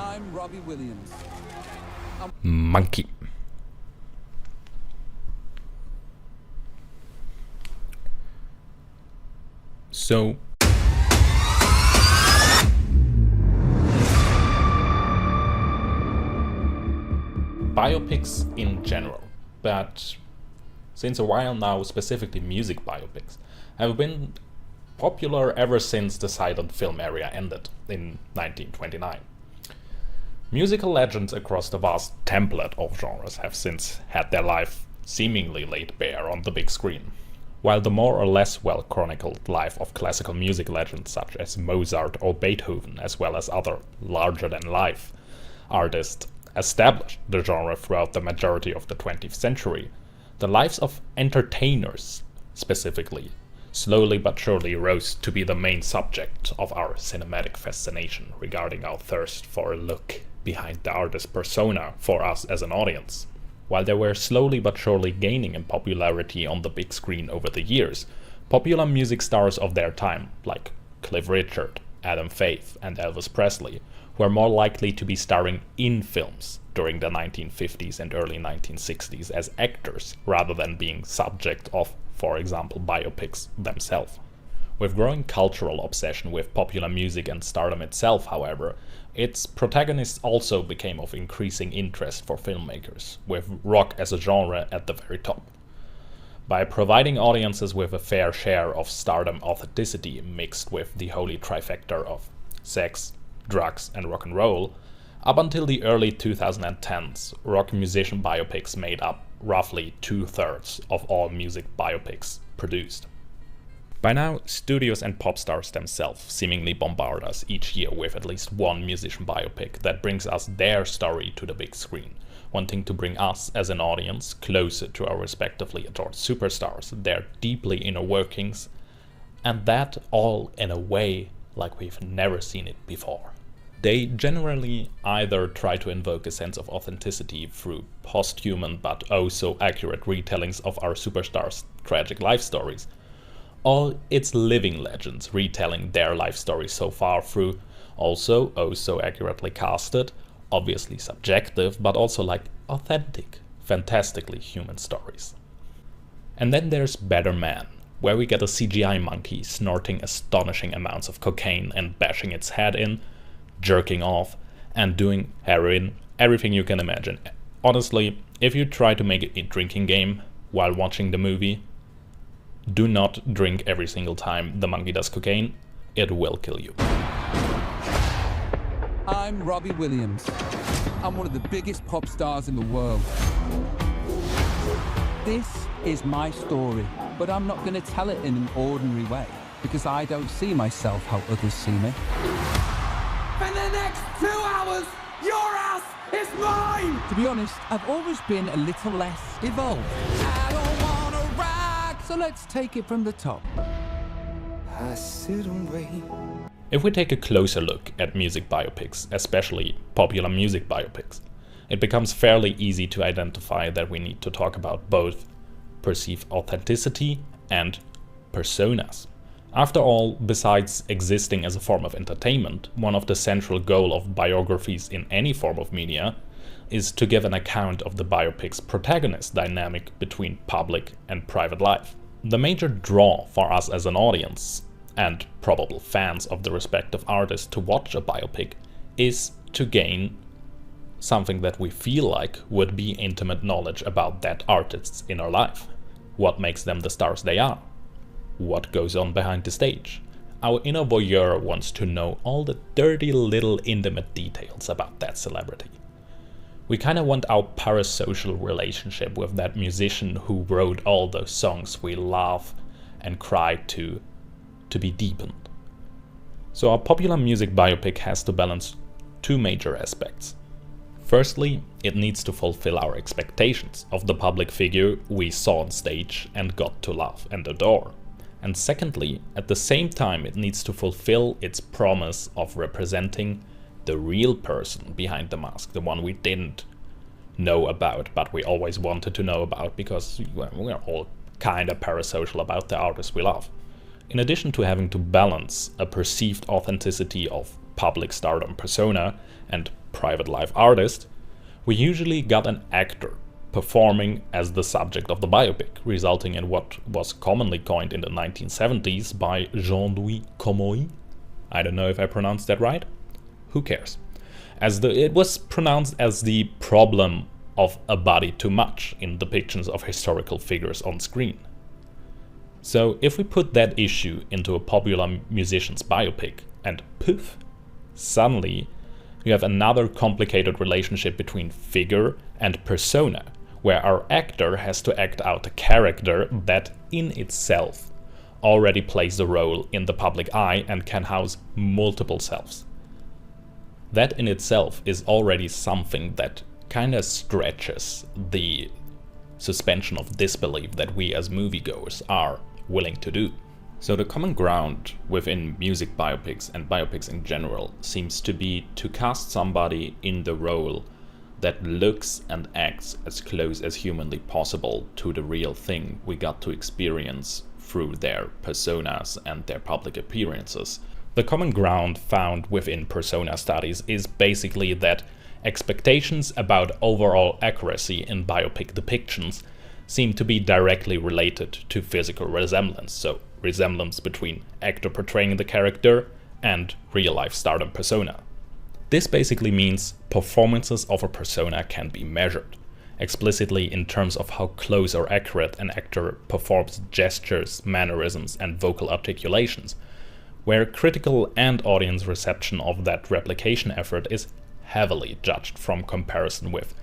I'm Robbie Williams. Monkey. So biopics in general, but since a while now, specifically music biopics, have been popular ever since the silent film era ended in 1929. Musical legends across the vast template of genres have since had their life seemingly laid bare on the big screen, while the more or less well-chronicled life of classical music legends such as Mozart or Beethoven, as well as other larger-than-life artists, established the genre throughout the majority of the 20th century, the lives of entertainers, specifically, slowly but surely rose to be the main subject of our cinematic fascination regarding our thirst for a look behind the artist's persona for us as an audience. While they were slowly but surely gaining in popularity on the big screen over the years, popular music stars of their time, like Cliff Richard, Adam Faith, and Elvis Presley, were more likely to be starring in films during the 1950s and early 1960s as actors rather than being subject of, for example, biopics themselves. With growing cultural obsession with popular music and stardom itself, however, its protagonists also became of increasing interest for filmmakers, with rock as a genre at the very top. By providing audiences with a fair share of stardom authenticity mixed with the holy trifecta of sex, drugs, and rock and roll, up until the early 2010s, rock musician biopics made up roughly 2/3 of all music biopics produced. By now, studios and pop stars themselves seemingly bombard us each year with at least one musician biopic that brings us their story to the big screen, wanting to bring us as an audience closer to our respectively adored superstars, their deeply inner workings, and that all in a way like we've never seen it before. They generally either try to invoke a sense of authenticity through post-human but oh so accurate retellings of our superstars' tragic life stories, or it's living legends retelling their life stories so far through also oh so accurately casted, obviously subjective, but also like authentic, fantastically human stories. And then there's Better Man, where we get a CGI monkey snorting astonishing amounts of cocaine and bashing its head in, jerking off, and doing heroin, everything you can imagine. Honestly, if you try to make a drinking game while watching the movie, do not drink every single time the monkey does cocaine, it will kill you. I'm Robbie Williams. I'm one of the biggest pop stars in the world. This is my story, but I'm not going to tell it in an ordinary way, because I don't see myself how others see me. For the next 2 hours, your ass is mine! To be honest, I've always been a little less evolved. I don't wanna rock, so let's take it from the top. I sit and wait. If we take a closer look at music biopics, especially popular music biopics, it becomes fairly easy to identify that we need to talk about both perceived authenticity and personas. After all, besides existing as a form of entertainment, one of the central goals of biographies in any form of media is to give an account of the biopic's protagonist dynamic between public and private life. The major draw for us as an audience, and probable fans of the respective artist to watch a biopic, is to gain something that we feel like would be intimate knowledge about that artist's inner life. What makes them the stars they are? What goes on behind the stage? Our inner voyeur wants to know all the dirty little intimate details about that celebrity. We kinda want our parasocial relationship with that musician who wrote all those songs we love and cry to be deepened. So our popular music biopic has to balance two major aspects. Firstly, it needs to fulfill our expectations of the public figure we saw on stage and got to love and adore. And secondly, at the same time, it needs to fulfill its promise of representing the real person behind the mask, the one we didn't know about, but we always wanted to know about because we're all kind of parasocial about the artists we love. In addition to having to balance a perceived authenticity of public stardom persona and private life artist, we usually got an actor performing as the subject of the biopic, resulting in what was commonly coined in the 1970s by Jean-Louis Comey. I don't know if I pronounced that right. Who cares? It was pronounced as the problem of a body too much in depictions of historical figures on screen. So if we put that issue into a popular musician's biopic, and poof, suddenly you have another complicated relationship between figure and persona, where our actor has to act out a character that in itself already plays a role in the public eye and can house multiple selves. That in itself is already something that kinda stretches the suspension of disbelief that we as moviegoers are willing to do. So the common ground within music biopics and biopics in general seems to be to cast somebody in the role that looks and acts as close as humanly possible to the real thing we got to experience through their personas and their public appearances. The common ground found within persona studies is basically that expectations about overall accuracy in biopic depictions seem to be directly related to physical resemblance, so resemblance between actor portraying the character and real-life stardom persona. This basically means performances of a persona can be measured, explicitly in terms of how close or accurate an actor performs gestures, mannerisms, and vocal articulations, where critical and audience reception of that replication effort is heavily judged from comparison with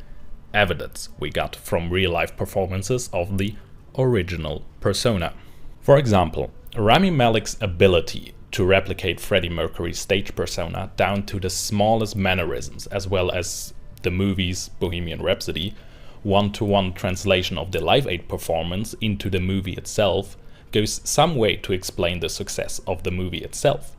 evidence we got from real-life performances of the original persona. For example, Rami Malek's ability to replicate Freddie Mercury's stage persona down to the smallest mannerisms, as well as the movie's Bohemian Rhapsody, one-to-one translation of the Live Aid performance into the movie itself, goes some way to explain the success of the movie itself.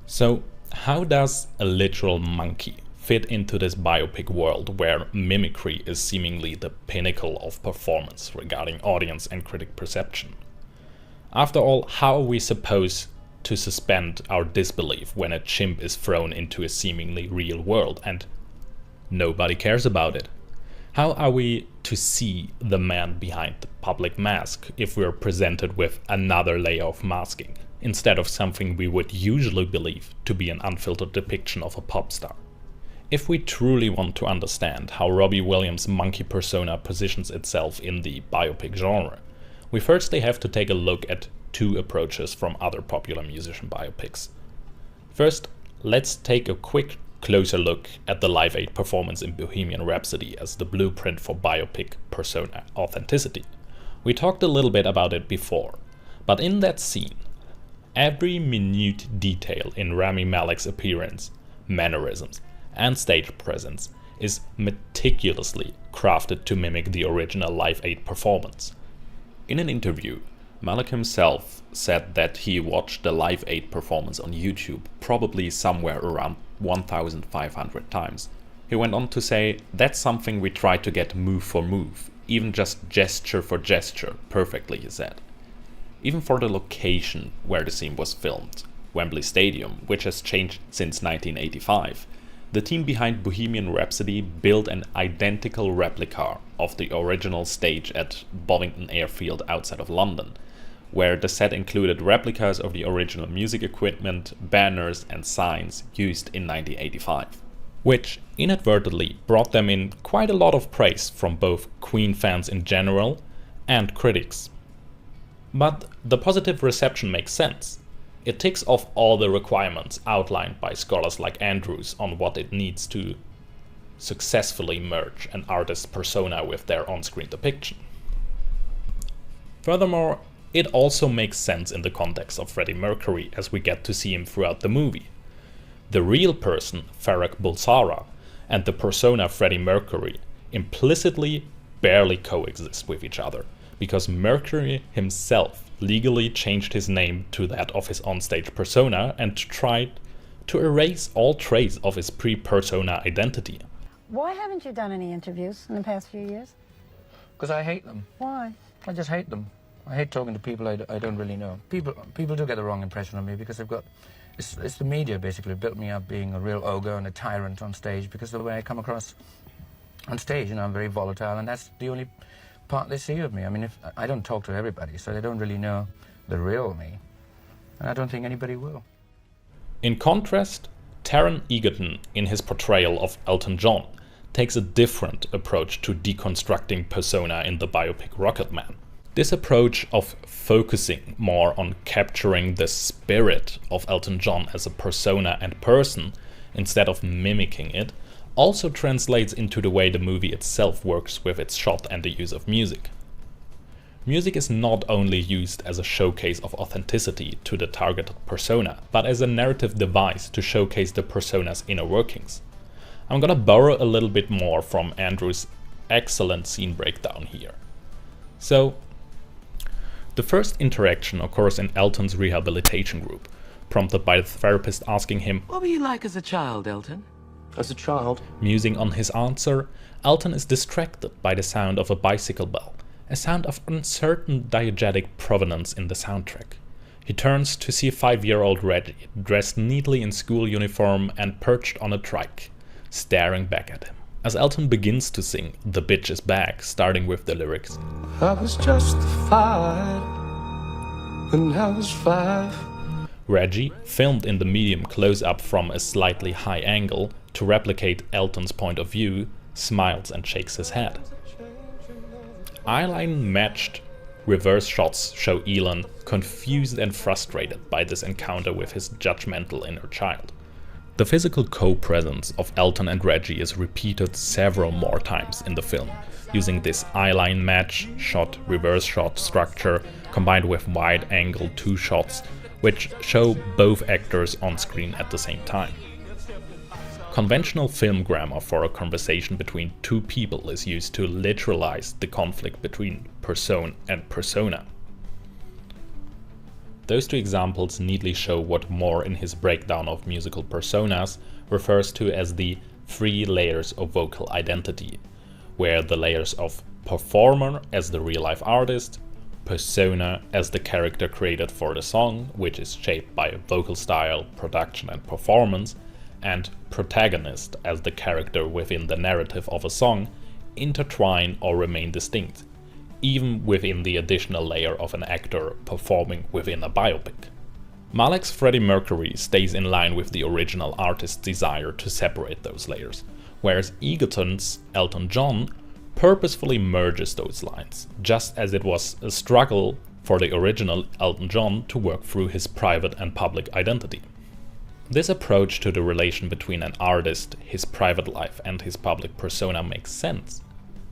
So, how does a literal monkey fit into this biopic world where mimicry is seemingly the pinnacle of performance regarding audience and critic perception? After all, how are we supposed to suspend our disbelief when a chimp is thrown into a seemingly real world and nobody cares about it? How are we to see the man behind the public mask if we are presented with another layer of masking, instead of something we would usually believe to be an unfiltered depiction of a pop star? If we truly want to understand how Robbie Williams' monkey persona positions itself in the biopic genre, we firstly have to take a look at two approaches from other popular musician biopics. First, let's take a quick closer look at the Live Aid performance in Bohemian Rhapsody as the blueprint for biopic persona authenticity. We talked a little bit about it before, but in that scene, every minute detail in Rami Malek's appearance, mannerisms, and stage presence is meticulously crafted to mimic the original Live Aid performance. In an interview, Malek himself said that he watched the Live Aid performance on YouTube probably somewhere around 1,500 times. He went on to say, "That's something we try to get move for move, even just gesture for gesture, perfectly," he said. Even for the location where the scene was filmed, Wembley Stadium, which has changed since 1985, the team behind Bohemian Rhapsody built an identical replica of the original stage at Bovington Airfield outside of London, where the set included replicas of the original music equipment, banners and signs used in 1985, which inadvertently brought them in quite a lot of praise from both Queen fans in general and critics. But the positive reception makes sense. It ticks off all the requirements outlined by scholars like Andrews on what it needs to successfully merge an artist's persona with their on-screen depiction. Furthermore, it also makes sense in the context of Freddie Mercury as we get to see him throughout the movie. The real person, Farrokh Bulsara, and the persona Freddie Mercury implicitly barely coexist with each other, because Mercury himself legally changed his name to that of his onstage persona and tried to erase all trace of his pre-persona identity. Why haven't you done any interviews in the past few years? Because I hate them. Why? I just hate them. I hate talking to people I don't really know. People do get the wrong impression of me because I've got It's the media basically built me up being a real ogre and a tyrant on stage, because of the way I come across on stage, I'm very volatile, and that's the only part they see of me. I mean, if I don't talk to everybody, so they don't really know the real me, and I don't think anybody will. In contrast, Taron Egerton, in his portrayal of Elton John, takes a different approach to deconstructing persona in the biopic Rocketman. This approach of focusing more on capturing the spirit of Elton John as a persona and person instead of mimicking it also translates into the way the movie itself works with its shot and the use of music. Music is not only used as a showcase of authenticity to the targeted persona, but as a narrative device to showcase the persona's inner workings. I'm gonna borrow a little bit more from Andrew's excellent scene breakdown here. So, the first interaction occurs in Elton's rehabilitation group, prompted by the therapist asking him, "What were you like as a child, Elton?" As a child? Musing on his answer, Elton is distracted by the sound of a bicycle bell, a sound of uncertain diegetic provenance in the soundtrack. He turns to see 5-year-old Reggie, dressed neatly in school uniform and perched on a trike, staring back at him. As Elton begins to sing "The Bitch Is Back," starting with the lyrics, I was justified when I was 5. Reggie, filmed in the medium close-up from a slightly high angle to replicate Elton's point of view, smiles and shakes his head. Eyeline-matched reverse shots show Elon confused and frustrated by this encounter with his judgmental inner child. The physical co-presence of Elton and Reggie is repeated several more times in the film, using this eyeline match shot reverse shot structure combined with wide-angle 2 shots, which show both actors on screen at the same time. Conventional film grammar for a conversation between two people is used to literalize the conflict between person and persona. Those two examples neatly show what Moore, in his breakdown of musical personas, refers to as the 3 layers of vocal identity, where the layers of performer as the real-life artist, persona as the character created for the song, which is shaped by vocal style, production and performance, and protagonist as the character within the narrative of a song, intertwine or remain distinct, even within the additional layer of an actor performing within a biopic. Malek's Freddie Mercury stays in line with the original artist's desire to separate those layers, whereas Egerton's Elton John purposefully merges those lines, just as it was a struggle for the original Elton John to work through his private and public identity. This approach to the relation between an artist, his private life and his public persona makes sense.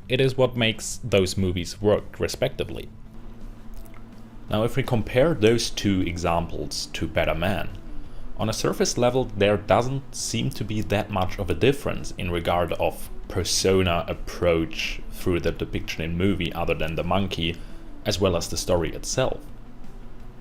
It is what makes those movies work respectively. Now, if we compare those two examples to Better Man, on a surface level there doesn't seem to be that much of a difference in regard of persona approach through the depiction in movie other than the monkey, as well as the story itself.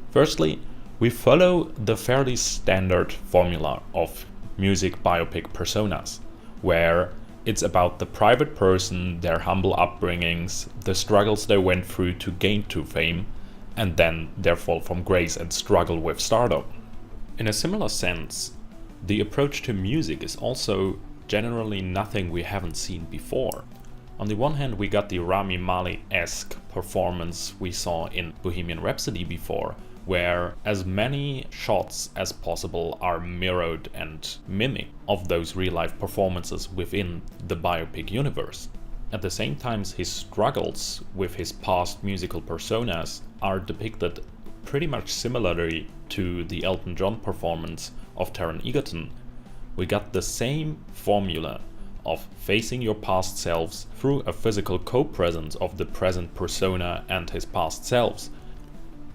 Firstly, we follow the fairly standard formula of music biopic personas, where it's about the private person, their humble upbringings, the struggles they went through to gain to fame, and then their fall from grace and struggle with stardom. In a similar sense, the approach to music is also generally nothing we haven't seen before. On the one hand, we got the Rami Malek-esque performance we saw in Bohemian Rhapsody before, where as many shots as possible are mirrored and mimicked of those real-life performances within the biopic universe. At the same time, his struggles with his past musical personas are depicted pretty much similarly to the Elton John performance of Taron Egerton. We got the same formula of facing your past selves through a physical co-presence of the present persona and his past selves.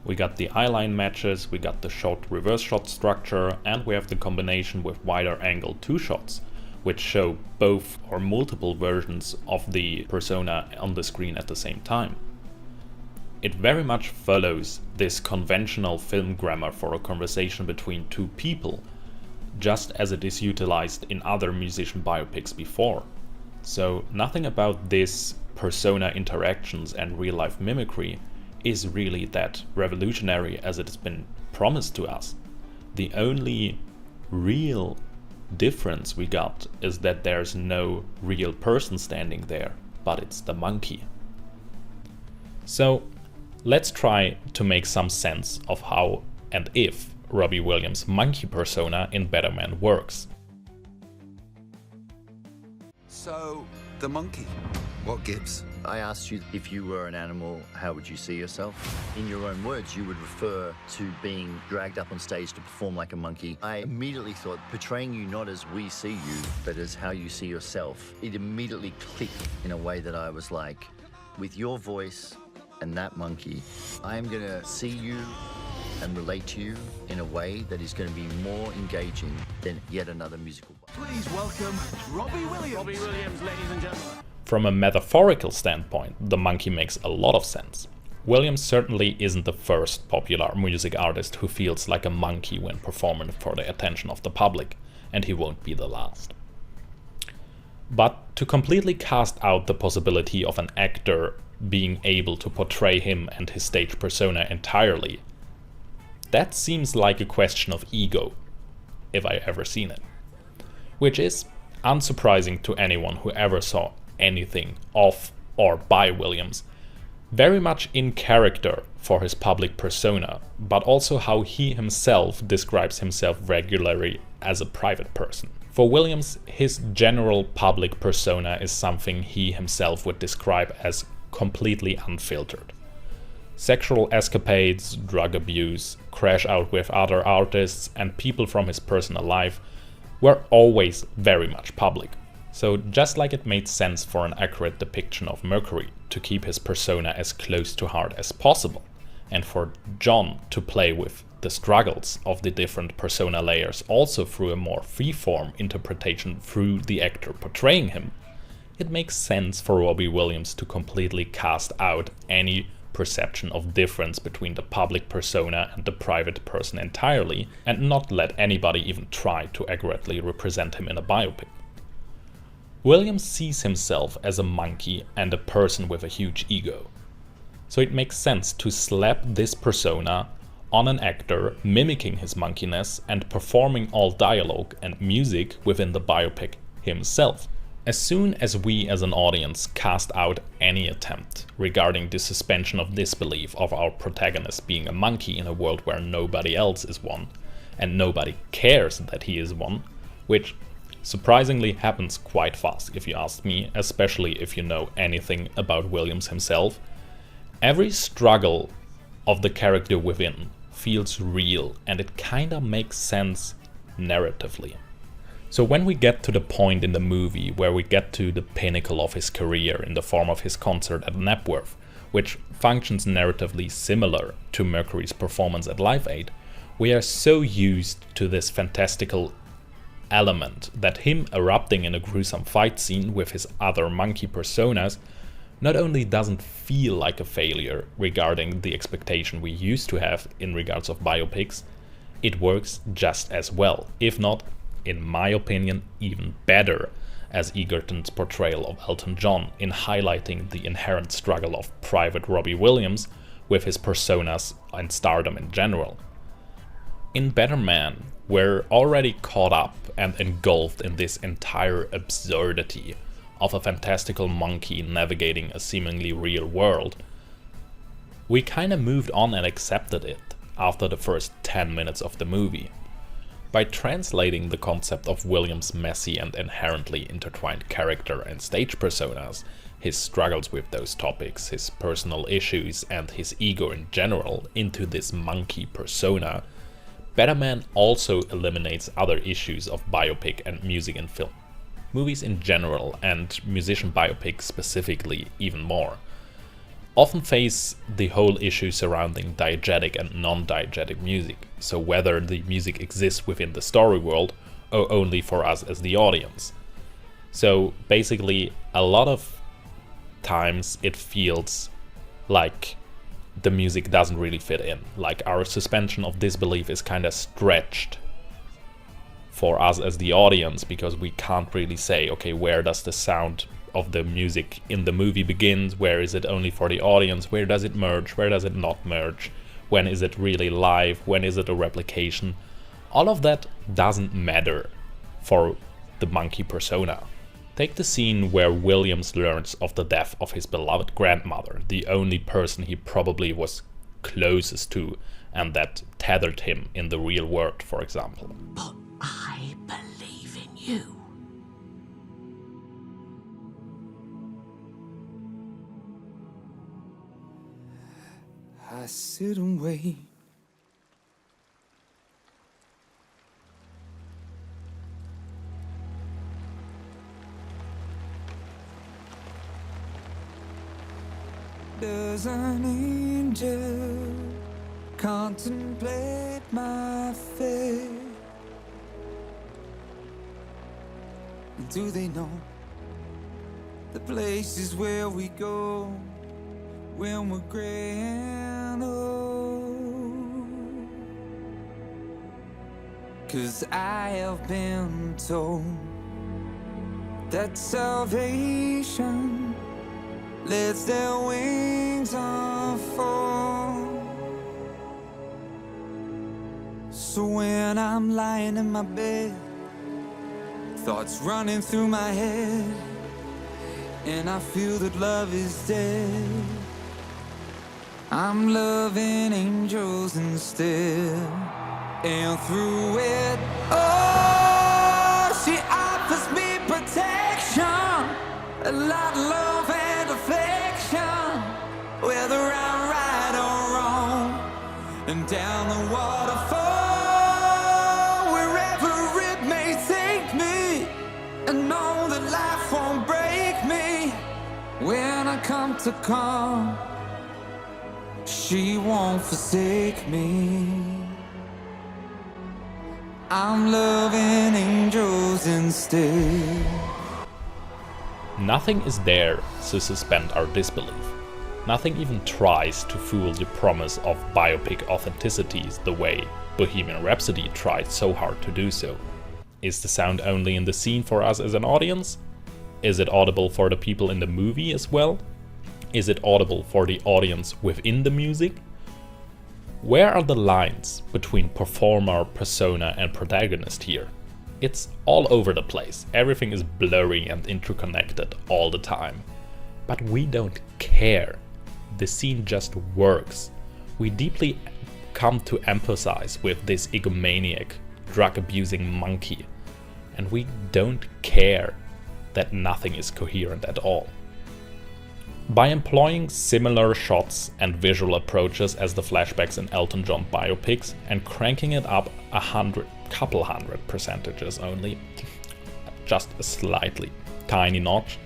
We got the eyeline matches, we got the shot reverse shot structure, and we have the combination with wider angle 2 shots, which show both or multiple versions of the persona on the screen at the same time. It very much follows this conventional film grammar for a conversation between two people, just as it is utilized in other musician biopics before. So nothing about this persona interactions and real-life mimicry is really that revolutionary as it has been promised to us. The only real difference we got is that there's no real person standing there, but it's the monkey. So let's try to make some sense of how and if Robbie Williams' monkey persona in Better Man works. So, the monkey, what gives? I asked you if you were an animal, how would you see yourself? In your own words, you would refer to being dragged up on stage to perform like a monkey. I immediately thought, portraying you not as we see you, but as how you see yourself. It immediately clicked in a way that I was like, with your voice and that monkey, I am gonna see you and relate to you in a way that is going to be more engaging than yet another musical. Please welcome Robbie Williams. Robbie Williams, ladies and gentlemen. From a metaphorical standpoint, the monkey makes a lot of sense. Williams certainly isn't the first popular music artist who feels like a monkey when performing for the attention of the public, and he won't be the last. But to completely cast out the possibility of an actor being able to portray him and his stage persona entirely, that seems like a question of ego, if I ever seen it. Which is unsurprising to anyone who ever saw anything of or by Williams, very much in character for his public persona, but also how he himself describes himself regularly as a private person. For Williams, his general public persona is something he himself would describe as completely unfiltered. Sexual escapades, drug abuse, crash out with other artists and people from his personal life were always very much public. So just like it made sense for an accurate depiction of Mercury to keep his persona as close to heart as possible, and for John to play with the struggles of the different persona layers also through a more free-form interpretation through the actor portraying him, it makes sense for Robbie Williams to completely cast out any perception of difference between the public persona and the private person entirely, and not let anybody even try to accurately represent him in a biopic. Williams sees himself as a monkey and a person with a huge ego, so it makes sense to slap this persona on an actor mimicking his monkeyness and performing all dialogue and music within the biopic himself. As soon as we as an audience cast out any attempt regarding the suspension of disbelief of our protagonist being a monkey in a world where nobody else is one, and nobody cares that he is one, which surprisingly happens quite fast if you ask me, especially if you know anything about Williams himself, every struggle of the character within feels real and it kinda makes sense narratively. So when we get to the point in the movie where we get to the pinnacle of his career in the form of his concert at Knapworth, which functions narratively similar to Mercury's performance at Live Aid, we are so used to this fantastical element that him erupting in a gruesome fight scene with his other monkey personas not only doesn't feel like a failure regarding the expectation we used to have in regards of biopics, it works just as well, if not, in my opinion, even better, as Egerton's portrayal of Elton John in highlighting the inherent struggle of Private Robbie Williams with his personas and stardom in general. In Better Man, we're already caught up and engulfed in this entire absurdity of a fantastical monkey navigating a seemingly real world. We kinda moved on and accepted it after the first 10 minutes of the movie. By translating the concept of Williams' messy and inherently intertwined character and stage personas, his struggles with those topics, his personal issues and his ego in general into this monkey persona, Better Man also eliminates other issues of biopic and music in film. Movies in general, and musician biopics specifically even more, often face the whole issue surrounding diegetic and non-diegetic music, so whether the music exists within the story world or only for us as the audience. So basically, a lot of times it feels like the music doesn't really fit in, like our suspension of disbelief is kind of stretched for us as the audience, because we can't really say, okay, where does the sound of the music in the movie begins, where is it only for the audience, where does it merge, where does it not merge, when is it really live, when is it a replication. All of that doesn't matter for the monkey persona. Take the scene where Williams learns of the death of his beloved grandmother, the only person he probably was closest to and that tethered him in the real world, for example. But I believe in you. I sit and wait. Does an angel contemplate my fate? Do they know the places where we go when we're gray and old? 'Cause I have been told that salvation lets their wings unfold. So when I'm lying in my bed, thoughts running through my head, and I feel that love is dead, I'm loving angels instead. And through it, oh, she offers me protection, a lot of love and affection, whether I'm right or wrong. And down the waterfall, wherever it may take me, and know that life won't break me. When I come to calm, she won't forsake me. I'm loving angels instead. Nothing is there to suspend our disbelief. Nothing even tries to fool the promise of biopic authenticities the way Bohemian Rhapsody tried so hard to do so. Is the sound only in the scene for us as an audience? Is it audible for the people in the movie as well? Is it audible for the audience within the music? Where are the lines between performer, persona and protagonist here? It's all over the place. Everything is blurry and interconnected all the time. But we don't care. The scene just works. We deeply come to empathize with this egomaniac, drug-abusing monkey. And we don't care that nothing is coherent at all. By employing similar shots and visual approaches as the flashbacks in Elton John biopics and cranking it up couple hundred percentages only, just a slightly tiny notch,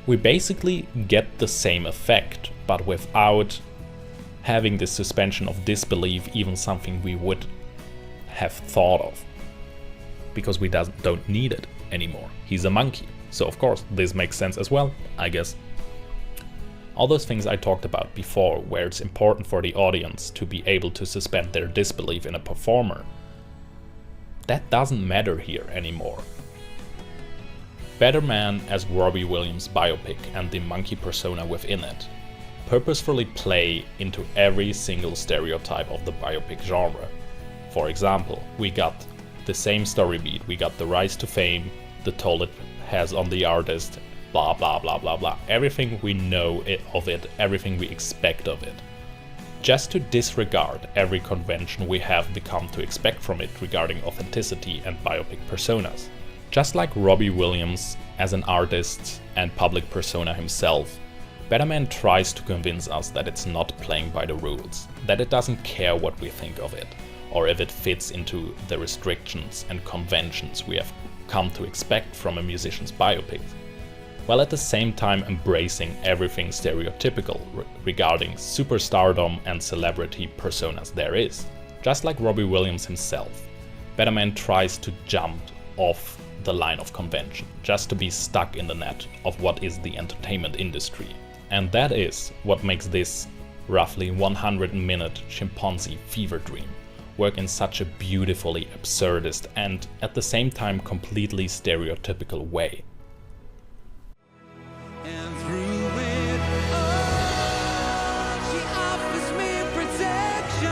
we basically get the same effect, but without having this suspension of disbelief, even something we would have thought of, because we don't need it anymore. He's a monkey, so of course this makes sense as well, I guess. All those things I talked about before, where it's important for the audience to be able to suspend their disbelief in a performer, that doesn't matter here anymore. Better Man as Robbie Williams' biopic and the monkey persona within it purposefully play into every single stereotype of the biopic genre. For example, we got the same story beat, we got the rise to fame, the toll it has on the artist, blah blah blah blah blah, everything we know of it, everything we expect of it. Just to disregard every convention we have become to expect from it regarding authenticity and biopic personas. Just like Robbie Williams as an artist and public persona himself, Better Man tries to convince us that it's not playing by the rules, that it doesn't care what we think of it, or if it fits into the restrictions and conventions we have come to expect from a musician's biopic, while at the same time embracing everything stereotypical regarding superstardom and celebrity personas there is. Just like Robbie Williams himself, Better Man tries to jump off the line of convention, just to be stuck in the net of what is the entertainment industry. And that is what makes this roughly 100-minute chimpanzee fever dream work in such a beautifully absurdist and at the same time completely stereotypical way. And through it all, she offers me protection,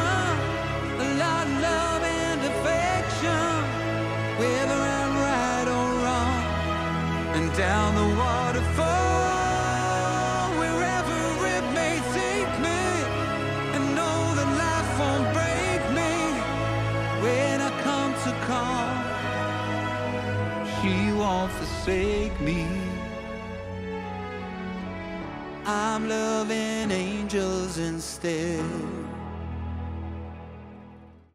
a lot of love and affection. and down the waterfall, wherever it may take me, and know that life won't break me. When I come to calm, she won't forsake me. I'm loving angels instead.